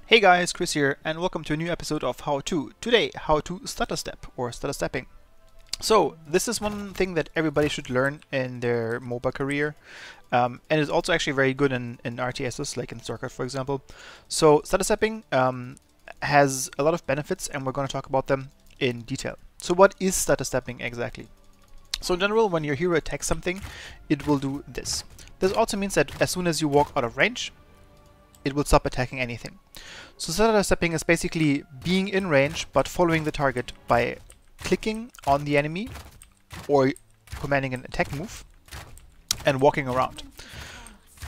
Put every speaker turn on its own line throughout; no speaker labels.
Hey guys, Chris here, and welcome to a new episode of How To. Today, how to stutter step or stutter stepping. So, this is one thing that everybody should learn in their MOBA career, and is also actually very good in RTSs, like in StarCraft, for example. So, stutter stepping has a lot of benefits, and we're going to talk about them in detail. So, what is stutter stepping exactly? So, in general, when your hero attacks something, it will do this. This also means that as soon as you walk out of range, it will stop attacking anything. So stutter stepping is basically being in range but following the target by clicking on the enemy or commanding an attack move and walking around.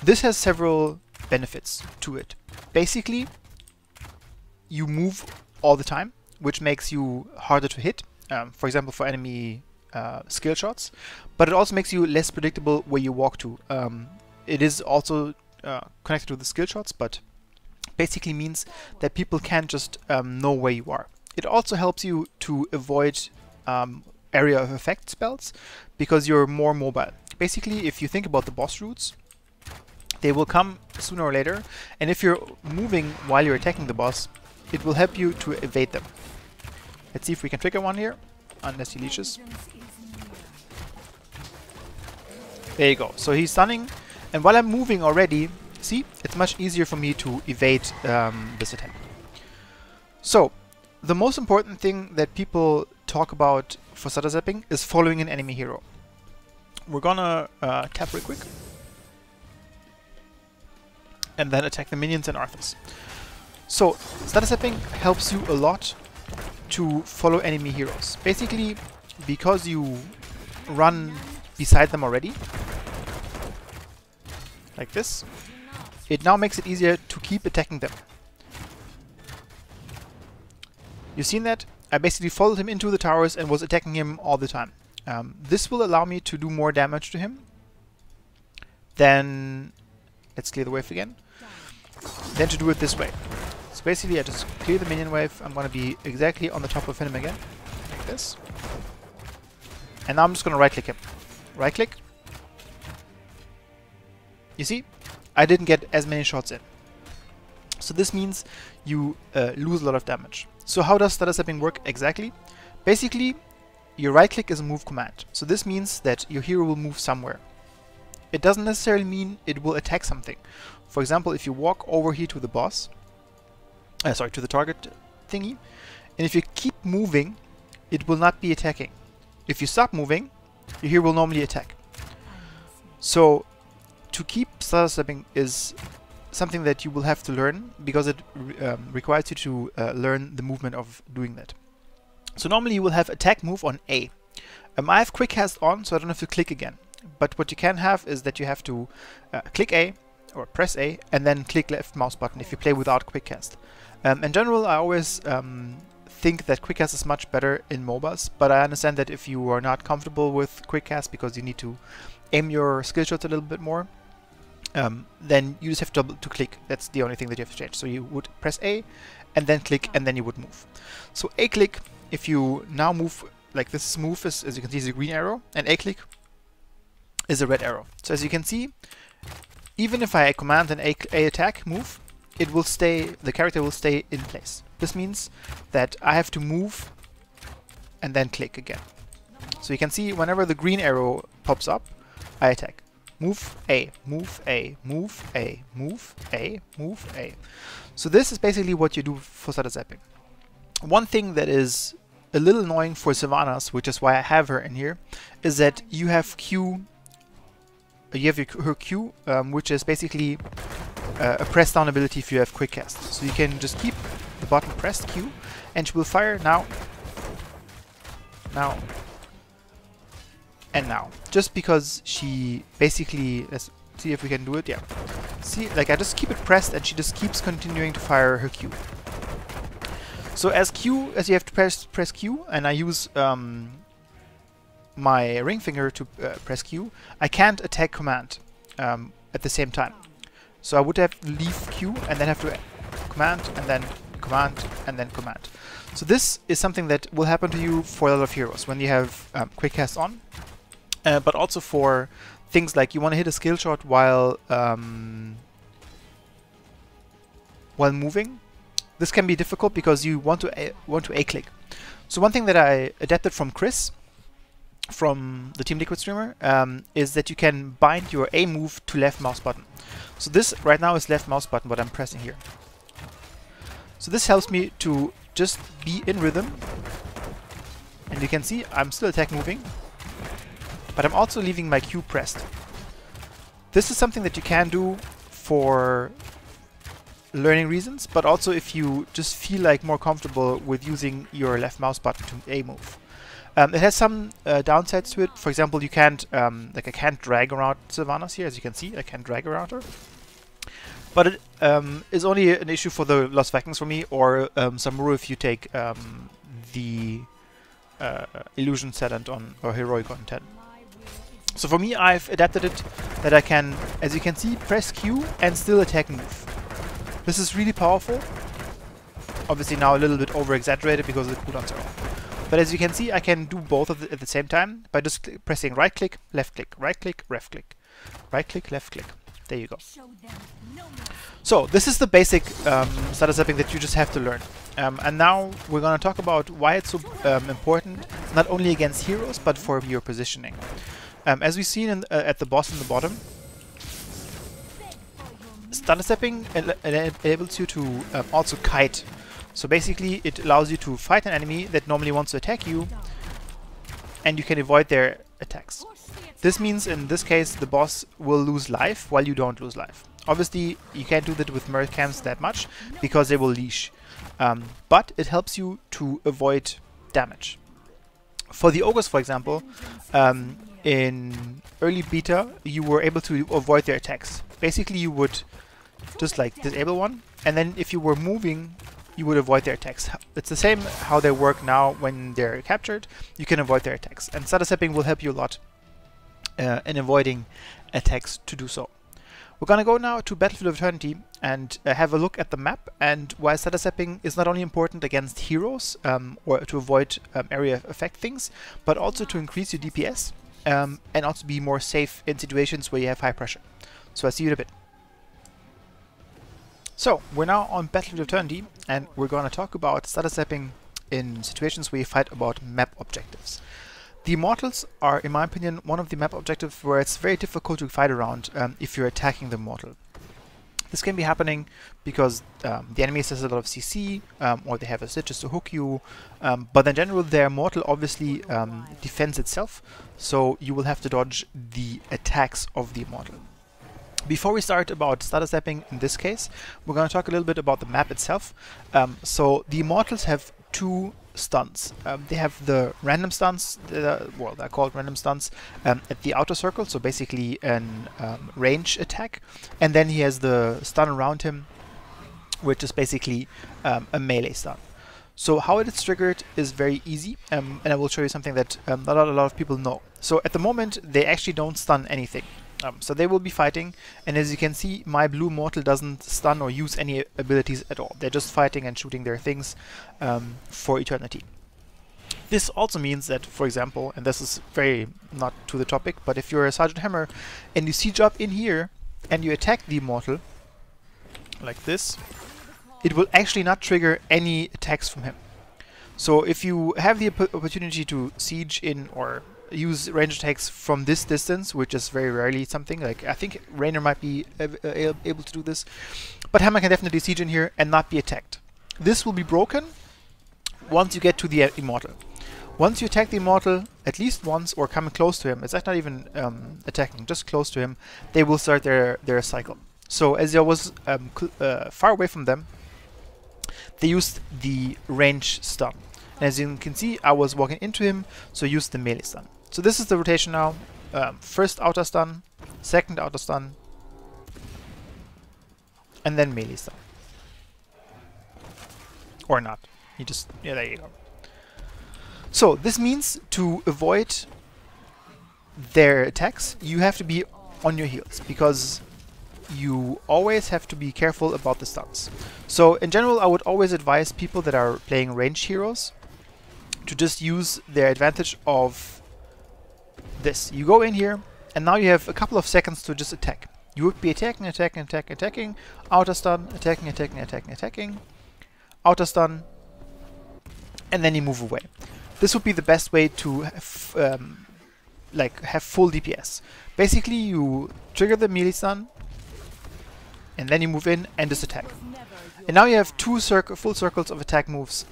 This has several benefits to it. Basically, you move all the time, which makes you harder to hit, for example for enemy skill shots, but it also makes you less predictable where you walk to. It is also connected to the skill shots, but basically means that people can't just know where you are. It also helps you to avoid area of effect spells because you're more mobile. Basically, if you think about the boss routes, they will come sooner or later, and if you're moving while you're attacking the boss, it will help you to evade them. Let's see if we can trigger one here, unless he leashes. There you go. So he's stunning. And while I'm moving already, see, it's much easier for me to evade this attack. So, the most important thing that people talk about for stutter stepping is following an enemy hero. We're gonna tap real quick. And then attack the minions and Arthas. So, stutter stepping helps you a lot to follow enemy heroes. Basically, because you run beside them already, like this, it now makes it easier to keep attacking them. You've seen that? I basically followed him into the towers and was attacking him all the time. This will allow me to do more damage to him. Then, let's clear the wave again. Then to do it this way. So basically I just clear the minion wave, I'm going to be exactly on the top of him again, like this. And now I'm just going to right click him. Right click. You see, I didn't get as many shots in. So this means you lose a lot of damage. So how does stutter stepping work exactly? Basically, your right click is a move command. So this means that your hero will move somewhere. It doesn't necessarily mean it will attack something. For example, if you walk over here to the boss, to the target thingy, and if you keep moving, it will not be attacking. If you stop moving, your hero will normally attack. So to keep stutter stepping is something that you will have to learn because it requires you to learn the movement of doing that. So normally you will have attack move on A. I have quick cast on, so I don't have to click again. But what you can have is that you have to click A or press A and then click left mouse button if you play without quick cast. In general, I always think that quick cast is much better in MOBAs, but I understand that if you are not comfortable with quick cast because you need to aim your skill shots a little bit more, then you just have to click. That's the only thing that you have to change. So you would press A and then click and then you would move. So A click, if you now move, like this move is, as you can see, is a green arrow, and A click is a red arrow. So as you can see, even if I command an A attack move, it will stay, the character will stay in place. This means that I have to move and then click again. So you can see whenever the green arrow pops up, I attack. Move A, move A, move A, move A, move A. So this is basically what you do for stutter stepping. One thing that is a little annoying for Sylvanas, which is why I have her in here, is that you have Q. You have her Q, which is basically a press down ability if you have quick cast. So you can just keep the button pressed Q, and she will fire now, now, and now. Just because she basically, let's see if we can do it, yeah. See, like I just keep it pressed and she just keeps continuing to fire her Q. So as you have to press Q, and I use my ring finger to press Q, I can't attack command at the same time. So I would have to leave Q and then have to command and then command and then command. So this is something that will happen to you for a lot of heroes when you have quick cast on. But also for things like you want to hit a skill shot while moving, This can be difficult because you want to A click. So one thing that I adapted from Chris, from the Team Liquid streamer, is that you can bind your A move to left mouse button. So this right now is left mouse button, what I'm pressing here. So this helps me to just be in rhythm. And you can see I'm still attack moving, but I'm also leaving my Q pressed. This is something that you can do for learning reasons, but also if you just feel like more comfortable with using your left mouse button to A move. It has some downsides to it. For example, you can't, like I can't drag around Sylvanas here, as you can see, I can't drag around her. But it is only an issue for the Lost Vikings for me, or Samuro if you take the Illusion talent on, or Heroic on 10. So for me, I've adapted it that I can, as you can see, press Q and still attack and move. This is really powerful. Obviously now a little bit over-exaggerated because the cooldowns are off. But as you can see, I can do both of it at the same time by just pressing right click, left click, right click, left click, right click, left click. There you go. So this is the basic stutter stepping that you just have to learn. And now we're going to talk about why it's so important, not only against heroes, but for your positioning. As we've seen in, at the boss in the bottom, stutter stepping enables you to also kite. So basically it allows you to fight an enemy that normally wants to attack you, and you can avoid their attacks. This means in this case the boss will lose life while you don't lose life. Obviously you can't do that with mirror cams that much because they will leash, but it helps you to avoid damage. For the ogres, for example, in early beta you were able to avoid their attacks. Basically you would just like disable one, and then if you were moving you would avoid their attacks. It's the same how they work now when they're captured. You can avoid their attacks, and stutter stepping will help you a lot in avoiding attacks to do so. We're gonna go now to Battlefield of Eternity and have a look at the map and why stutter stepping is not only important against heroes or to avoid area effect things, but also to increase your DPS and also be more safe in situations where you have high pressure. So I'll see you in a bit. So we're now on Battlefield of Eternity and we're gonna talk about stutter stepping in situations where you fight about map objectives. The Immortals are, in my opinion, one of the map objectives where it's very difficult to fight around if you're attacking the Immortal. This can be happening because the enemy has a lot of CC, or they have a stitches to hook you, but in general their Immortal obviously defends itself, so you will have to dodge the attacks of the Immortal. Before we start about stutter stepping in this case, we're going to talk a little bit about the map itself. So the Immortals have two stunts. They have the random stunts, well, they're called random stunts, at the outer circle, so basically an range attack, and then he has the stun around him, which is basically a melee stun. So how it is triggered is very easy, and I will show you something that not a lot of people know. So at the moment they actually don't stun anything. So they will be fighting, and as you can see, my blue mortal doesn't stun or use any abilities at all. They're just fighting and shooting their things for eternity. This also means that, for example, and this is very not to the topic, but if you're a Sergeant Hammer and you siege up in here and you attack the Immortal, like this, it will actually not trigger any attacks from him. So if you have the opportunity to siege in or use range attacks from this distance, which is very rarely something, like I think Raynor might be able to do this, but Hammer can definitely siege in here and not be attacked. This will be broken once you get to the Immortal. Once you attack the Immortal at least once or come close to him, it's actually not even attacking, just close to him, they will start their cycle. So as I was far away from them, they used the range stun. And as you can see, I was walking into him, so I used the melee stun. So this is the rotation now. First outer stun, second outer stun, and then melee stun. Or not. You just, yeah, there you go. So this means to avoid their attacks, you have to be on your heels, because you always have to be careful about the stuns. So in general, I would always advise people that are playing ranged heroes to just use their advantage of this. You go in here, and now you have a couple of seconds to just attack. You would be attacking, attacking, attacking, attacking, outer stun, attacking, attacking, attacking, attacking, auto stun, and then you move away. This would be the best way to have full DPS. Basically, you trigger the melee stun, and then you move in and just attack. And now you have two full circles of attack moves,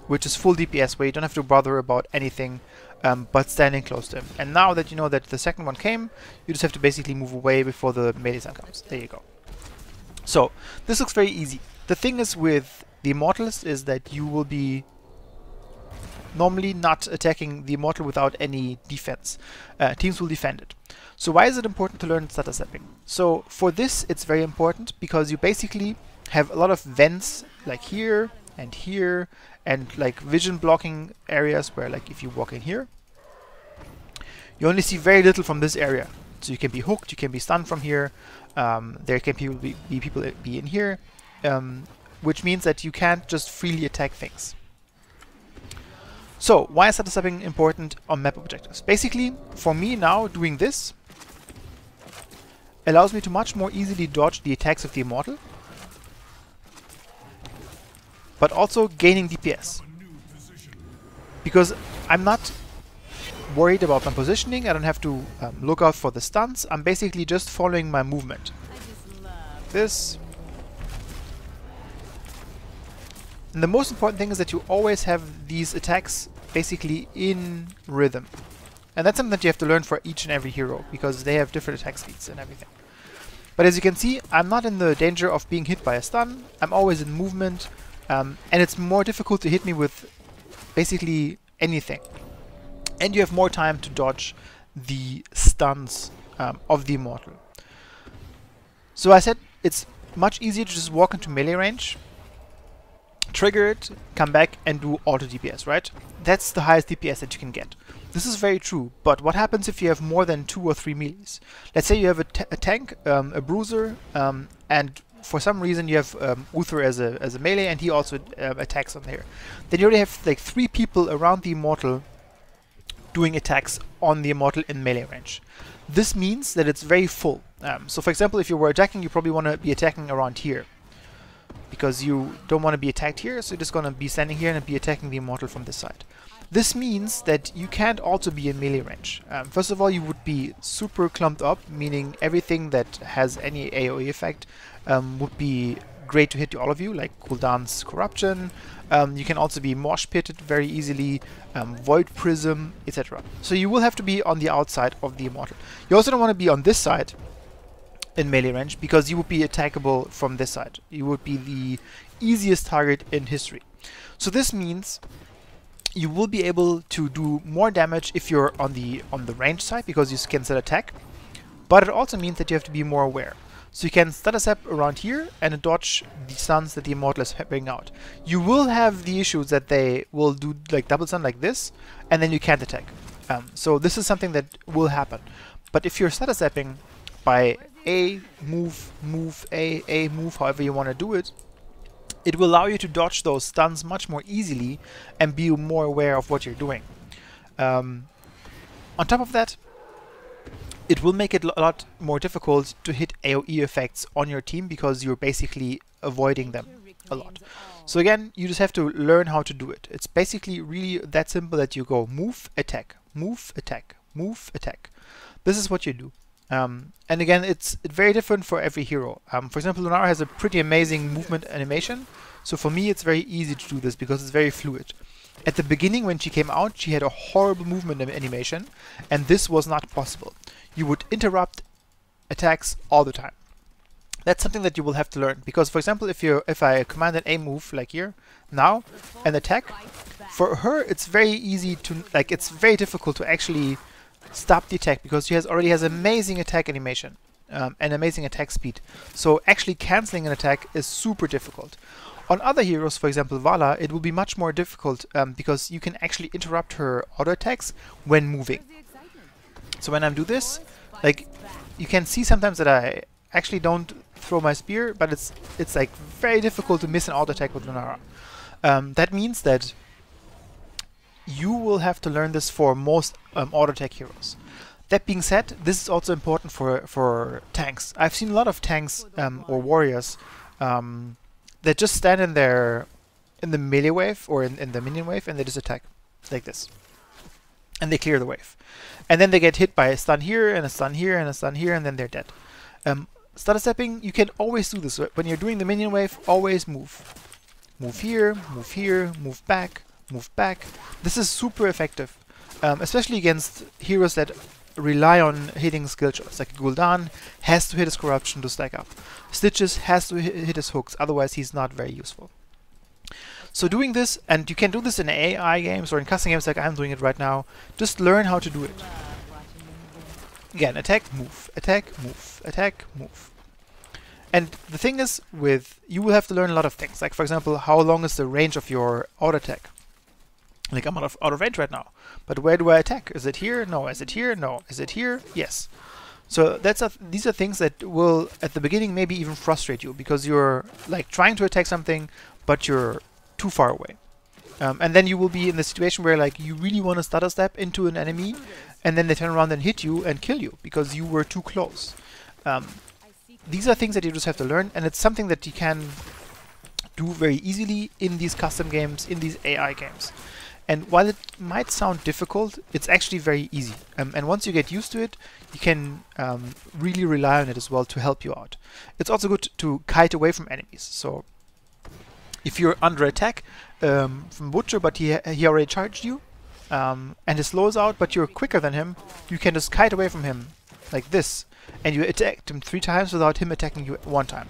which is full DPS, where you don't have to bother about anything but standing close to him. And now that you know that the second one came, you just have to basically move away before the melee stun comes. There you go. So, this looks very easy. The thing is with the Immortals is that you will be normally not attacking the Immortal without any defense. Teams will defend it. So why is it important to learn stutter stepping? So for this it's very important because you basically have a lot of vents like here and like vision blocking areas where like if you walk in here you only see very little from this area. So you can be hooked, you can be stunned from here, there can be people be in here, which means that you can't just freely attack things. So, why is stutter stepping important on map objectives? Basically, for me now, doing this allows me to much more easily dodge the attacks of the Immortal, but also gaining DPS. Because I'm not worried about my positioning, I don't have to look out for the stuns, I'm basically just following my movement. This. And the most important thing is that you always have these attacks basically in rhythm. And that's something that you have to learn for each and every hero, because they have different attack speeds and everything. But as you can see, I'm not in the danger of being hit by a stun, I'm always in movement, and it's more difficult to hit me with basically anything. And you have more time to dodge the stuns of the Immortal. So I said it's much easier to just walk into melee range, trigger it, come back and do auto DPS, right? That's the highest DPS that you can get. This is very true, but what happens if you have more than 2 or 3 melees? Let's say you have a tank, a bruiser, and for some reason you have Uther as a melee and he also attacks on here. Then you already have like 3 people around the Immortal doing attacks on the Immortal in melee range. This means that it's very full. So for example, if you were attacking, you probably want to be attacking around here, because you don't want to be attacked here, so you're just going to be standing here and be attacking the Immortal from this side. This means that you can't also be in melee range. First of all, you would be super clumped up, meaning everything that has any AoE effect would be great to hit all of you, like Gul'dan's Corruption. You can also be mosh pitted very easily, Void Prism, etc. So you will have to be on the outside of the Immortal. You also don't want to be on this side in melee range, because you would be attackable from this side. You would be the easiest target in history. So this means you will be able to do more damage if you're on the range side, because you can set attack, but it also means that you have to be more aware. So you can stutter step around here and dodge the stuns that the Immortal is bringing out. You will have the issues that they will do like double stun like this, and then you can't attack. So this is something that will happen. But if you're stutter stepping by A, move, A, move, however you want to do it, it will allow you to dodge those stuns much more easily and be more aware of what you're doing. On top of that, it will make it a lot more difficult to hit AoE effects on your team, because you're basically avoiding them a lot. So again, you just have to learn how to do it. It's basically really that simple, that you go move, attack, move, attack, move, attack. This is what you do. And again, it's very different for every hero. For example, Lunara has a pretty amazing movement animation, so for me it's very easy to do this because it's very fluid. At the beginning, when she came out, she had a horrible movement animation, and this was not possible. You would interrupt attacks all the time. That's something that you will have to learn, because for example, if I command an A move like here now and attack, for her it's very easy to it's very difficult to actually stop the attack, because she already has amazing attack animation and amazing attack speed. So actually cancelling an attack is super difficult. On other heroes, for example Vala, it will be much more difficult because you can actually interrupt her auto attacks when moving. So when I do this, like you can see sometimes that I actually don't throw my spear, but it's like very difficult to miss an auto attack with Lunara. That means that you will have to learn this for most auto attack heroes. That being said, this is also important for tanks. I've seen a lot of tanks or warriors that just stand in their in the melee wave or in the minion wave, and they just attack like this. And they clear the wave. And then they get hit by a stun here, and a stun here, and a stun here, and then they're dead. Stutter stepping, you can always do this. When you're doing the minion wave, always move. Move here, move back, move back. This is super effective, especially against heroes that rely on hitting skill shots. Like Gul'dan has to hit his corruption to stack up. Stitches has to hit his hooks, otherwise he's not very useful. So doing this, and you can do this in AI games or in custom games like I'm doing it right now, just learn how to do it. Again, attack, move, attack, move, attack, move. And the thing is, you will have to learn a lot of things. Like, for example, how long is the range of your auto attack? Like, I'm out of range right now. But where do I attack? Is it here? No. Is it here? No. Is it here? Yes. So these are things that will, at the beginning, maybe even frustrate you, because you're like trying to attack something, but you're too far away. And then you will be in the situation where like you really want to stutter step into an enemy, and then they turn around and hit you and kill you because you were too close. These are things that you just have to learn, and it's something that you can do very easily in these custom games, in these AI games. And while it might sound difficult, it's actually very easy. And once you get used to it, you can really rely on it as well to help you out. It's also good to kite away from enemies. So if you're under attack from Butcher, but he already charged you, and his slow is out, but you're quicker than him, you can just kite away from him like this, and you attacked him 3 times without him attacking you 1 time.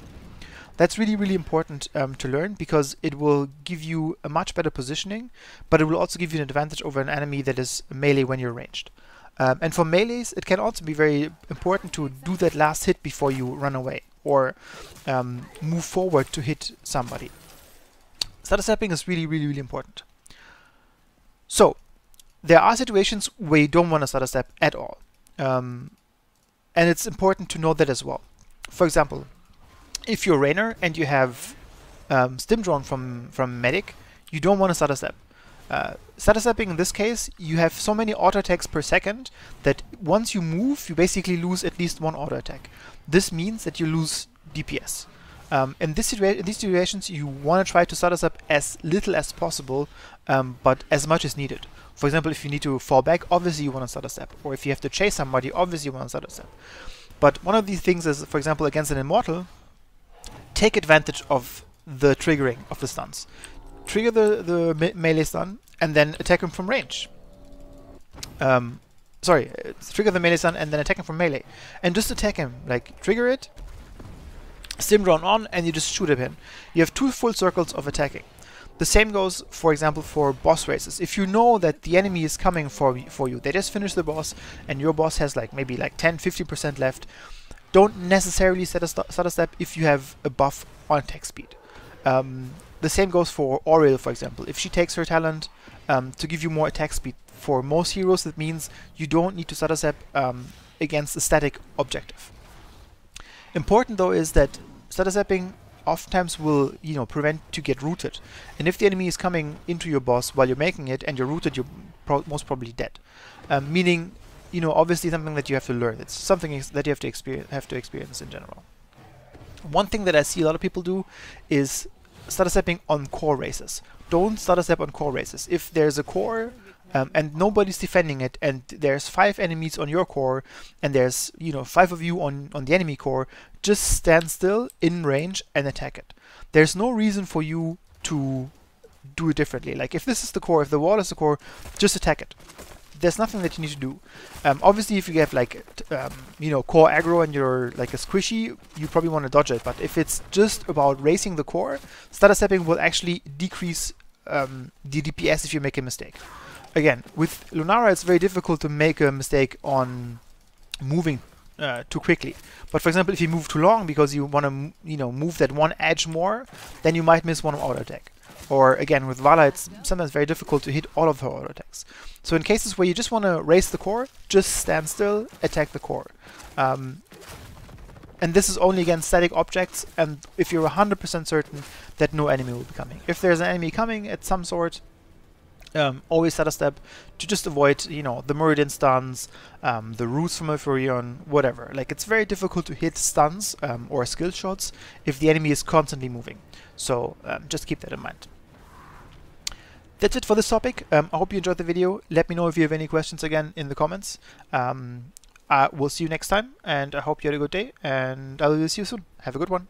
That's really, really important to learn, because it will give you a much better positioning, but it will also give you an advantage over an enemy that is melee when you're ranged. And for melees, it can also be very important to do that last hit before you run away, or move forward to hit somebody. Stutter stepping is really, really, really important. So, there are situations where you don't want to stutter step at all. And it's important to know that as well. For example, if you're Rainer and you have stim drone from medic, you don't want to stutter step. Stutter stepping in this case, you have so many auto attacks per second that once you move, you basically lose at least 1 auto attack. This means that you lose DPS. In these situations, you want to try to stutter step as little as possible, but as much as needed. For example, if you need to fall back, obviously you want to stutter step. Or if you have to chase somebody, obviously you want to stutter step. But one of these things is, for example, against an immortal, take advantage of the triggering of the stuns. Trigger the melee stun, and then attack him from range. Trigger the melee stun, and then attack him from melee. And just attack him. Like, trigger it, stim drone on, and you just shoot at him. You have 2 full circles of attacking. The same goes, for example, for boss races. If you know that the enemy is coming for you, they just finished the boss, and your boss has like maybe like 10-50% left, don't necessarily set a stutter step if you have a buff on attack speed. The same goes for Oriel, for example. If she takes her talent to give you more attack speed, for most heroes that means you don't need to stutter step against a static objective. Important though is that stutter stepping oftentimes will, prevent to get rooted. And if the enemy is coming into your boss while you're making it and you're rooted, you're most probably dead. Meaning, obviously something that you have to learn. It's something that you have to experience in general. One thing that I see a lot of people do is stutter stepping on core races. Don't stutter step on core races. If there's a core and nobody's defending it, and there's 5 enemies on your core, and there's 5 of you on the enemy core, just stand still in range and attack it. There's no reason for you to do it differently. Like, if this is the core, if the wall is the core, just attack it. There's nothing that you need to do. Obviously, if you have like core aggro and you're like a squishy, you probably want to dodge it. But if it's just about racing the core, stutter stepping will actually decrease the DPS if you make a mistake. Again, with Lunara, it's very difficult to make a mistake on moving too quickly. But for example, if you move too long because you want to move that 1 edge more, then you might miss 1 auto attack. Or again, with Vala, it's sometimes very difficult to hit all of her auto attacks. So in cases where you just want to race the core, just stand still, attack the core. And this is only against static objects, and if you're 100% certain that no enemy will be coming. If there's an enemy coming at some sort, always stutter step to just avoid, the Meridian stuns, the roots from Euphorion, whatever. Like, it's very difficult to hit stuns or skill shots if the enemy is constantly moving. So just keep that in mind. That's it for this topic. I hope you enjoyed the video. Let me know if you have any questions again in the comments. We'll see you next time, and I hope you had a good day, and I will see you soon. Have a good one.